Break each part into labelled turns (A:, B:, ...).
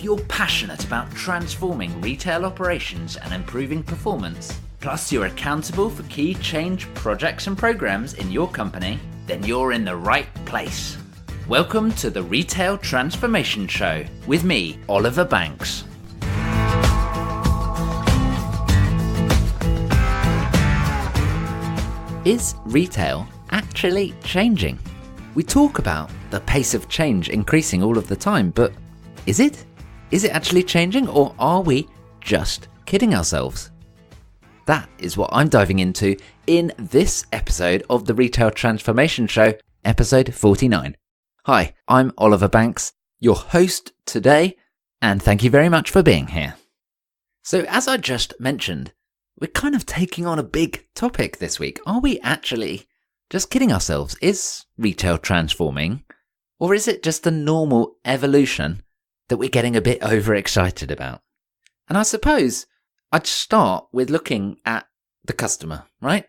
A: you're passionate about transforming retail operations and improving performance, plus you're accountable for key change projects and programs in your company, then you're in the right place. Welcome to the Retail Transformation Show with me, Oliver Banks. Is retail actually changing? We talk about the pace of change increasing all of the time, but is it? Is it actually changing, or are we just kidding ourselves? That is what I'm diving into in this episode of the Retail Transformation Show, episode 49. Hi, I'm Oliver Banks, your host today, and thank you very much for being here. So as I just mentioned, we're kind of taking on a big topic this week. Are we actually just kidding ourselves? Is retail transforming, or is it just a normal evolution that we're getting a bit overexcited about? And I suppose I'd start with looking at the customer, right?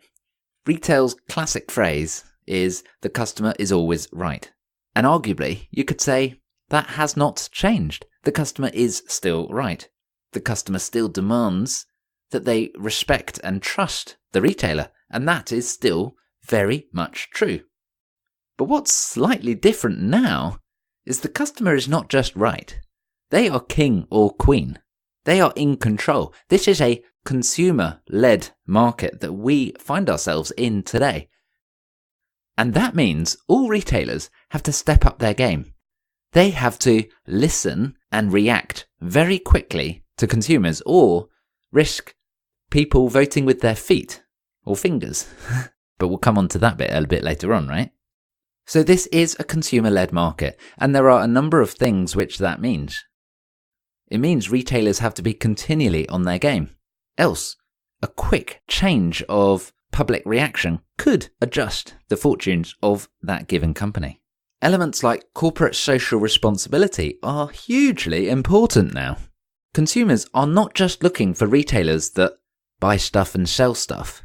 A: Retail's classic phrase is the customer is always right. And arguably, you could say that has not changed. The customer is still right. The customer still demands that they respect and trust the retailer, and that is still very much true. But what's slightly different now is the customer is not just right. They are king or queen. They are in control. This is a consumer-led market that we find ourselves in today. And that means all retailers have to step up their game. They have to listen and react very quickly to consumers, or risk people voting with their feet or fingers. But we'll come on to that bit a bit later on, right? So this is a consumer-led market, and there are a number of things which that means. It means retailers have to be continually on their game. Else, a quick change of public reaction could adjust the fortunes of that given company. Elements like corporate social responsibility are hugely important now. Consumers are not just looking for retailers that buy stuff and sell stuff.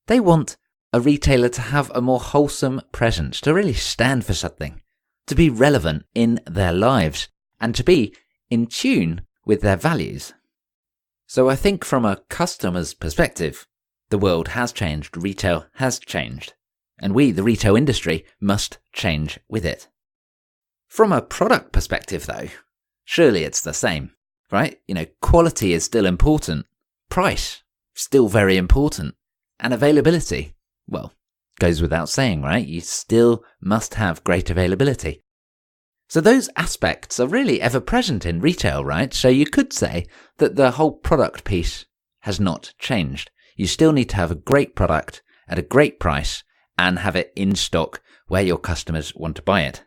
A: They want a retailer to have a more wholesome presence, to really stand for something, to be relevant in their lives, and to be in tune with their values. So I think from a customer's perspective, the world has changed, retail has changed, and we, the retail industry, must change with it. From a product perspective though, surely it's the same, right? Quality is still important, price, still very important, and availability, well, goes without saying, right? You still must have great availability. So those aspects are really ever present in retail, right? So you could say that the whole product piece has not changed. You still need to have a great product at a great price and have it in stock where your customers want to buy it.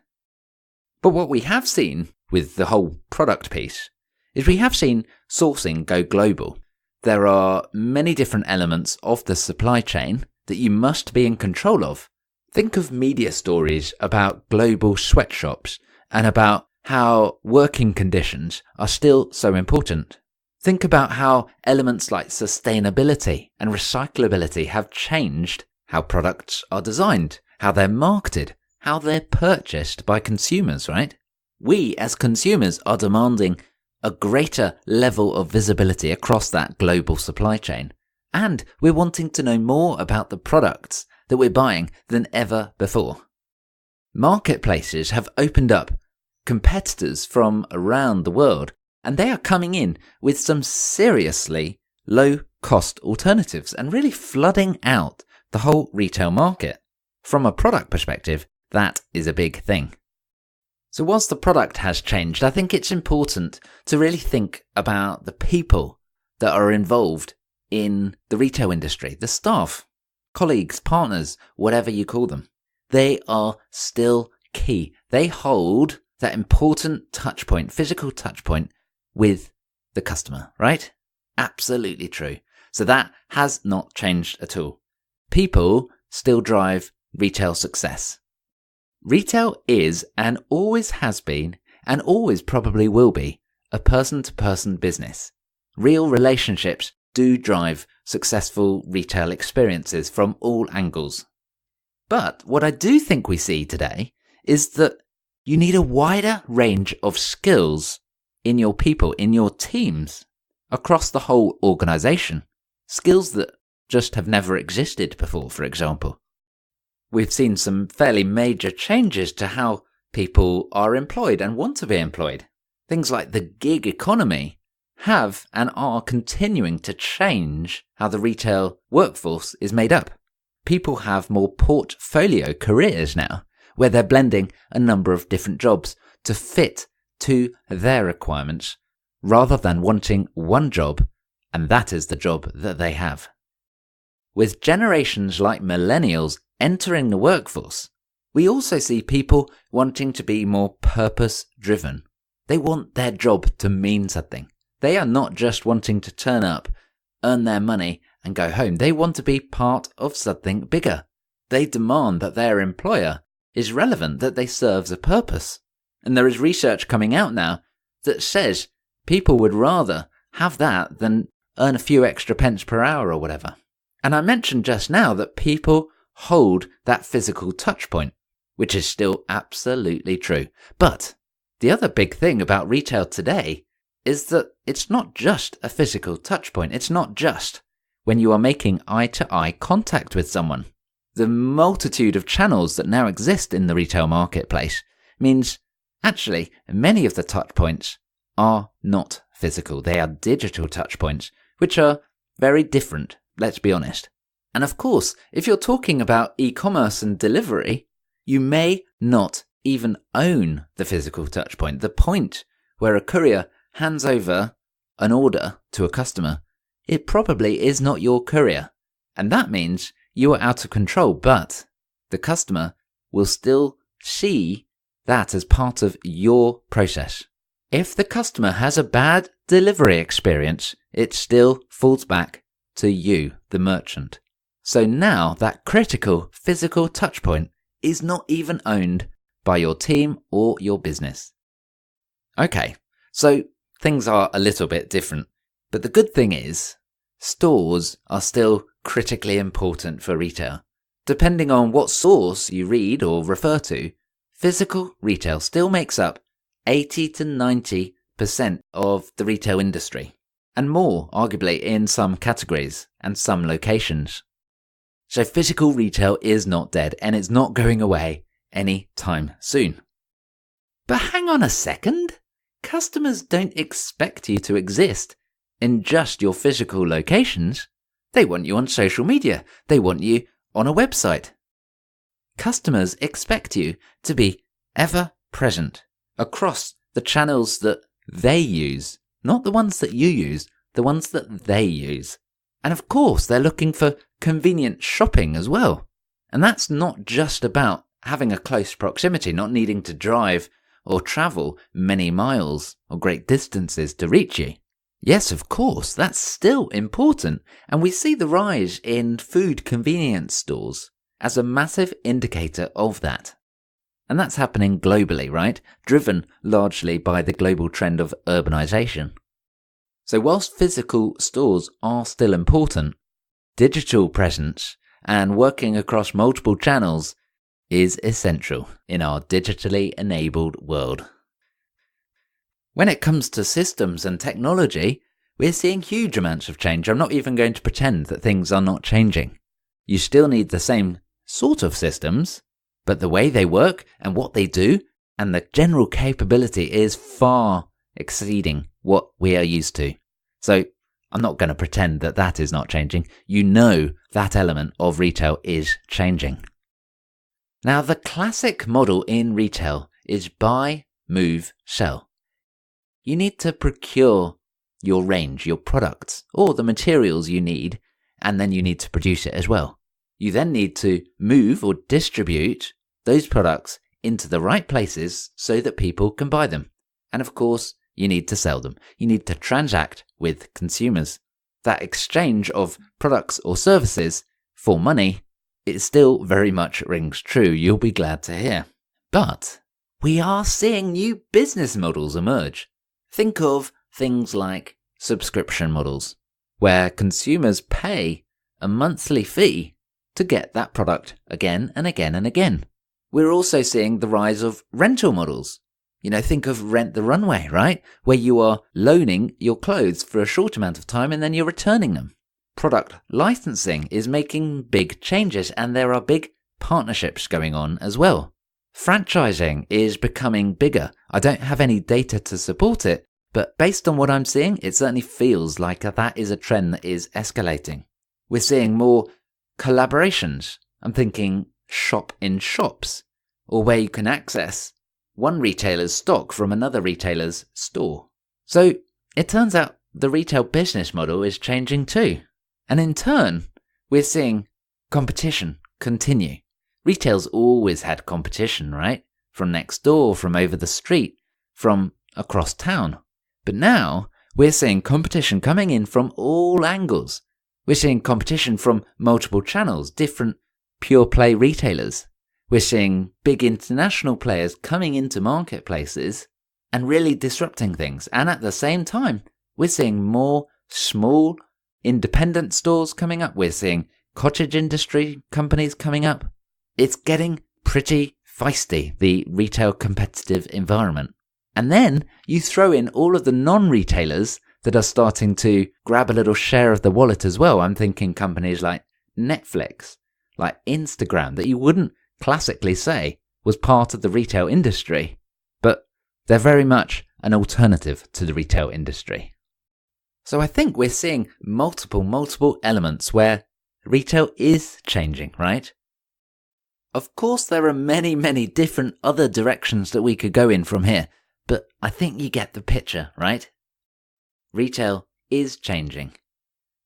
A: But what we have seen with the whole product piece is we have seen sourcing go global. There are many different elements of the supply chain that you must be in control of. Think of media stories about global sweatshops and about how working conditions are still so important. Think about how elements like sustainability and recyclability have changed how products are designed, how they're marketed, how they're purchased by consumers, right? We as consumers are demanding a greater level of visibility across that global supply chain. And we're wanting to know more about the products that we're buying than ever before. Marketplaces have opened up competitors from around the world, and they are coming in with some seriously low-cost alternatives and really flooding out the whole retail market. From a product perspective, that is a big thing. So whilst the product has changed, I think it's important to really think about the people that are involved in the retail industry, the staff, colleagues, partners, whatever you call them. They are still key. They hold that important touch point, physical touch point with the customer, right? Absolutely true. So that has not changed at all. People still drive retail success. Retail is and always has been and always probably will be a person-to-person business. Real relationships do drive successful retail experiences from all angles. But what I do think we see today is that you need a wider range of skills in your people, in your teams, across the whole organization. Skills that just have never existed before, for example. We've seen some fairly major changes to how people are employed and want to be employed. Things like the gig economy have and are continuing to change how the retail workforce is made up. People have more portfolio careers now, where they're blending a number of different jobs to fit to their requirements, rather than wanting one job, and that is the job that they have. With generations like millennials entering the workforce, we also see people wanting to be more purpose-driven. They want their job to mean something. They are not just wanting to turn up, earn their money, and go home. They want to be part of something bigger. They demand that their employer is relevant, that they serve a purpose. And there is research coming out now that says people would rather have that than earn a few extra pence per hour or whatever. And I mentioned just now that people hold that physical touch point, which is still absolutely true. But the other big thing about retail today is that it's not just a physical touch point. It's not just when you are making eye-to-eye contact with someone. The multitude of channels that now exist in the retail marketplace means actually many of the touch points are not physical. They are digital touch points, which are very different, let's be honest. And of course, if you're talking about e-commerce and delivery, you may not even own the physical touch point, the point where a courier hands over an order to a customer. It probably is not your courier, and that means you are out of control, but the customer will still see that as part of your process. If the customer has a bad delivery experience, it still falls back to you, the merchant. So now that critical physical touchpoint is not even owned by your team or your business. Okay, so things are a little bit different, but the good thing is stores are still critically important for retail. Depending on what source you read or refer to, physical retail still makes up 80 to 90% of the retail industry, and more, arguably, in some categories and some locations. So physical retail is not dead, and it's not going away any time soon. But hang on a second. Customers don't expect you to exist in just your physical locations. They want you on social media. They want you on a website. Customers expect you to be ever present across the channels that they use, not the ones that you use, the ones that they use. And of course, they're looking for convenient shopping as well. And that's not just about having a close proximity, not needing to drive or travel many miles or great distances to reach you. Yes, of course, that's still important, and we see the rise in food convenience stores as a massive indicator of that. And that's happening globally, right? Driven largely by the global trend of urbanization. So whilst physical stores are still important, digital presence and working across multiple channels is essential in our digitally enabled world. When it comes to systems and technology, we're seeing huge amounts of change. I'm not even going to pretend that things are not changing. You still need the same sort of systems, but the way they work and what they do and the general capability is far exceeding what we are used to. So I'm not going to pretend that that is not changing. You know that element of retail is changing. Now, the classic model in retail is buy, move, sell. You need to procure your range, your products, or the materials you need, and then you need to produce it as well. You then need to move or distribute those products into the right places so that people can buy them. And of course, you need to sell them. You need to transact with consumers. That exchange of products or services for money, it still very much rings true, you'll be glad to hear. But we are seeing new business models emerge. Think of things like subscription models, where consumers pay a monthly fee to get that product again and again and again. We're also seeing the rise of rental models. Think of Rent the Runway, right? Where you are loaning your clothes for a short amount of time and then you're returning them. Product licensing is making big changes, and there are big partnerships going on as well. Franchising is becoming bigger. I don't have any data to support it, but based on what I'm seeing, it certainly feels like that is a trend that is escalating. We're seeing more collaborations. I'm thinking shop in shops, or where you can access one retailer's stock from another retailer's store. So it turns out the retail business model is changing too. And in turn, we're seeing competition continue. Retail's always had competition, right? From next door, from over the street, from across town. But now we're seeing competition coming in from all angles. We're seeing competition from multiple channels, different pure play retailers. We're seeing big international players coming into marketplaces and really disrupting things. And at the same time, we're seeing more small independent stores coming up. We're seeing cottage industry companies coming up. It's getting pretty feisty, the retail competitive environment. And then you throw in all of the non-retailers that are starting to grab a little share of the wallet as well. I'm thinking companies like Netflix, like Instagram, that you wouldn't classically say was part of the retail industry, but they're very much an alternative to the retail industry. So I think we're seeing multiple elements where retail is changing, right? Of course, there are many different other directions that we could go in from here, but I think you get the picture, right? Retail is changing.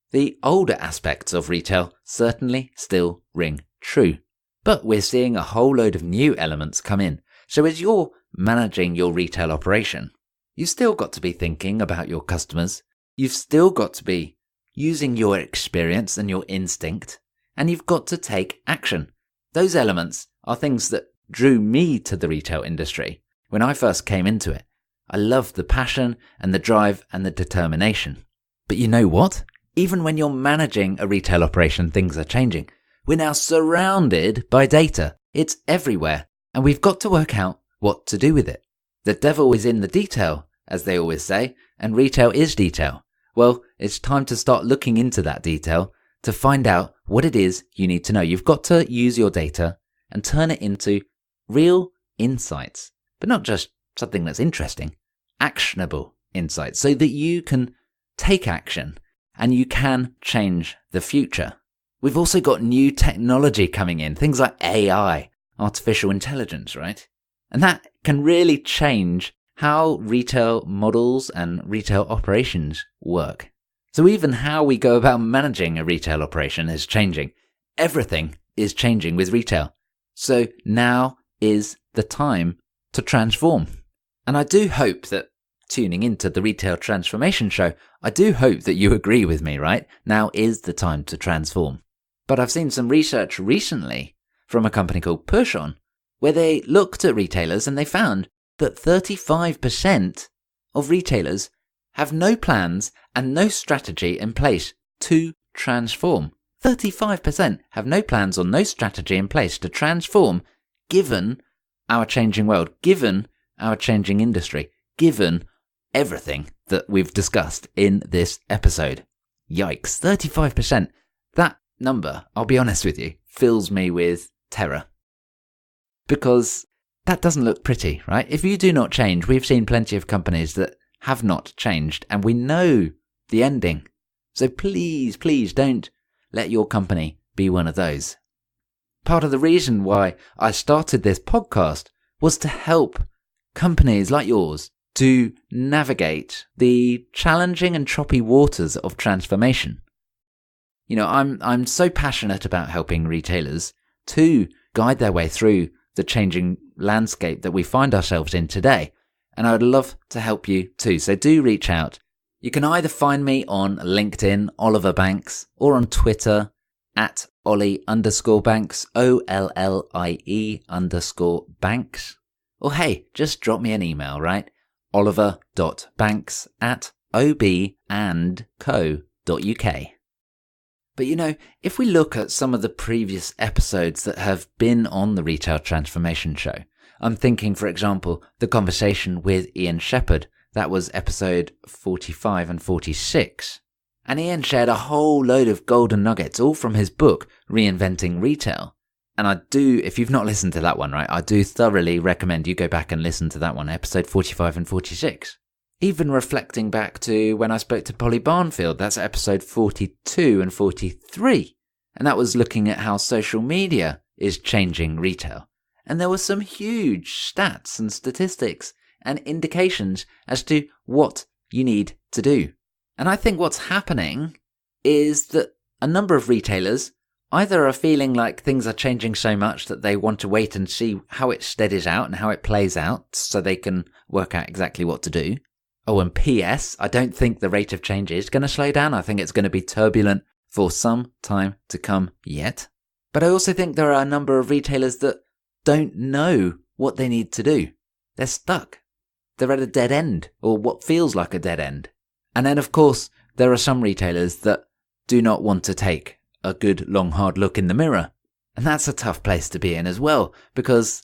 A: The older aspects of retail certainly still ring true, but we're seeing a whole load of new elements come in. So as you're managing your retail operation, you've still got to be thinking about your customers. You've still got to be using your experience and your instinct, and you've got to take action. Those elements are things that drew me to the retail industry. When I first came into it, I loved the passion and the drive and the determination. But you know what? Even when you're managing a retail operation, things are changing. We're now surrounded by data. It's everywhere, and we've got to work out what to do with it. The devil is in the detail, as they always say, and retail is detail. Well, it's time to start looking into that detail to find out what it is you need to know. You've got to use your data and turn it into real insights, but not just something that's interesting, actionable insights, so that you can take action and you can change the future. We've also got new technology coming in, things like AI, artificial intelligence, right? And that can really change how retail models and retail operations work. So even how we go about managing a retail operation is changing. Everything is changing with retail. So now is the time to transform. And I do hope that tuning into the Retail Transformation Show, I do hope that you agree with me, right? Now is the time to transform. But I've seen some research recently from a company called Pushon, where they looked at retailers and they found that 35% of retailers have no plans and no strategy in place to transform. 35% have no plans or no strategy in place to transform, given our changing world, given our changing industry, given everything that we've discussed in this episode. Yikes, 35%. That number, I'll be honest with you, fills me with terror. Because that doesn't look pretty, right? If you do not change, we've seen plenty of companies that have not changed, and we know the ending. So please don't let your company be one of those. Part of the reason why I started this podcast was to help companies like yours to navigate the challenging and choppy waters of transformation. I'm so passionate about helping retailers to guide their way through the changing landscape that we find ourselves in today. And I would love to help you too. So do reach out. You can either find me on LinkedIn, Oliver Banks, or on Twitter at Ollie_Banks, OLLIE_Banks. Or hey, just drop me an email, right? oliver.banks@ob&co.uk. But if we look at some of the previous episodes that have been on the Retail Transformation Show, I'm thinking, for example, the conversation with Ian Shepherd. That was episode 45 and 46. And Ian shared a whole load of golden nuggets, all from his book, Reinventing Retail. And I do, if you've not listened to that one, right, I do thoroughly recommend you go back and listen to that one, episode 45 and 46. Even reflecting back to when I spoke to Polly Barnfield, that's episode 42 and 43. And that was looking at how social media is changing retail. And there were some huge stats and statistics and indications as to what you need to do. And I think what's happening is that a number of retailers either are feeling like things are changing so much that they want to wait and see how it steadies out and how it plays out so they can work out exactly what to do. Oh, and P.S., I don't think the rate of change is going to slow down. I think it's going to be turbulent for some time to come yet. But I also think there are a number of retailers that don't know what they need to do. They're stuck. They're at a dead end, or what feels like a dead end. And then, of course, there are some retailers that do not want to take a good, long, hard look in the mirror. And that's a tough place to be in as well, because,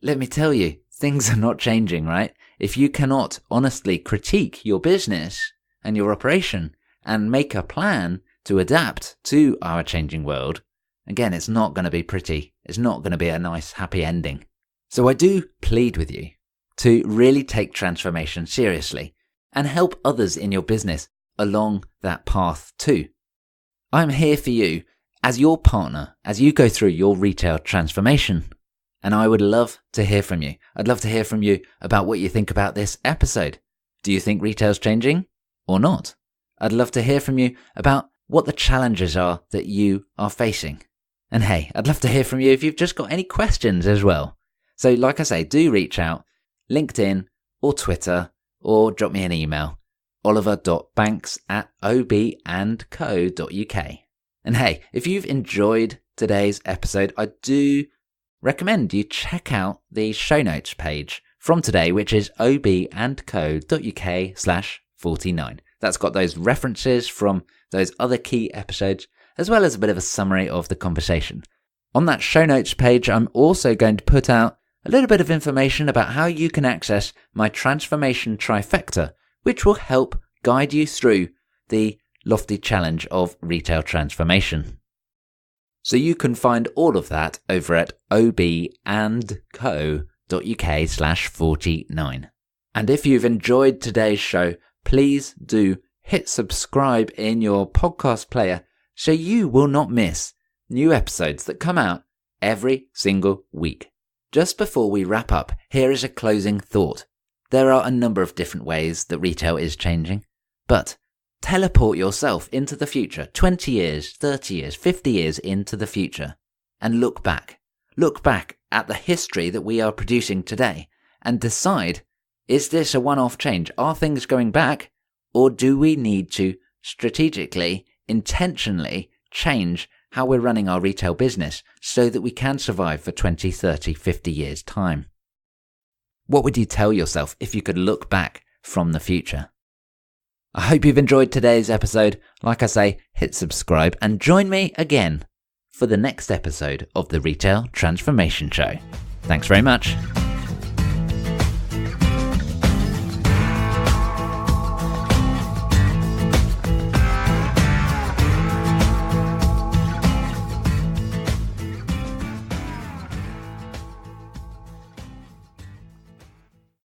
A: let me tell you, things are not changing, right? If you cannot honestly critique your business and your operation and make a plan to adapt to our changing world, again, it's not going to be pretty. It's not going to be a nice, happy ending. So I do plead with you to really take transformation seriously and help others in your business along that path too. I'm here for you as your partner as you go through your retail transformation. And I would love to hear from you. I'd love to hear from you about what you think about this episode. Do you think retail's changing or not? I'd love to hear from you about what the challenges are that you are facing. And hey, I'd love to hear from you if you've just got any questions as well. So like I say, do reach out, LinkedIn or Twitter, or drop me an email, oliver.banks@ob&co.uk. And hey, if you've enjoyed today's episode, I do recommend you check out the show notes page from today, which is ob&co.uk/49. That's got those references from those other key episodes, as well as a bit of a summary of the conversation. On that show notes page, I'm also going to put out a little bit of information about how you can access my transformation trifecta, which will help guide you through the lofty challenge of retail transformation. So you can find all of that over at ob&co.uk/49. And if you've enjoyed today's show, please do hit subscribe in your podcast player so you will not miss new episodes that come out every single week. Just before we wrap up, here is a closing thought. There are a number of different ways that retail is changing, but teleport yourself into the future, 20 years, 30 years, 50 years into the future, and look back. Look back at the history that we are producing today and decide, is this a one-off change? Are things going back? Or do we need to strategically, intentionally change how we're running our retail business so that we can survive for 20, 30, 50 years' time? What would you tell yourself if you could look back from the future? I hope you've enjoyed today's episode. Like I say, hit subscribe and join me again for the next episode of the Retail Transformation Show. Thanks very much.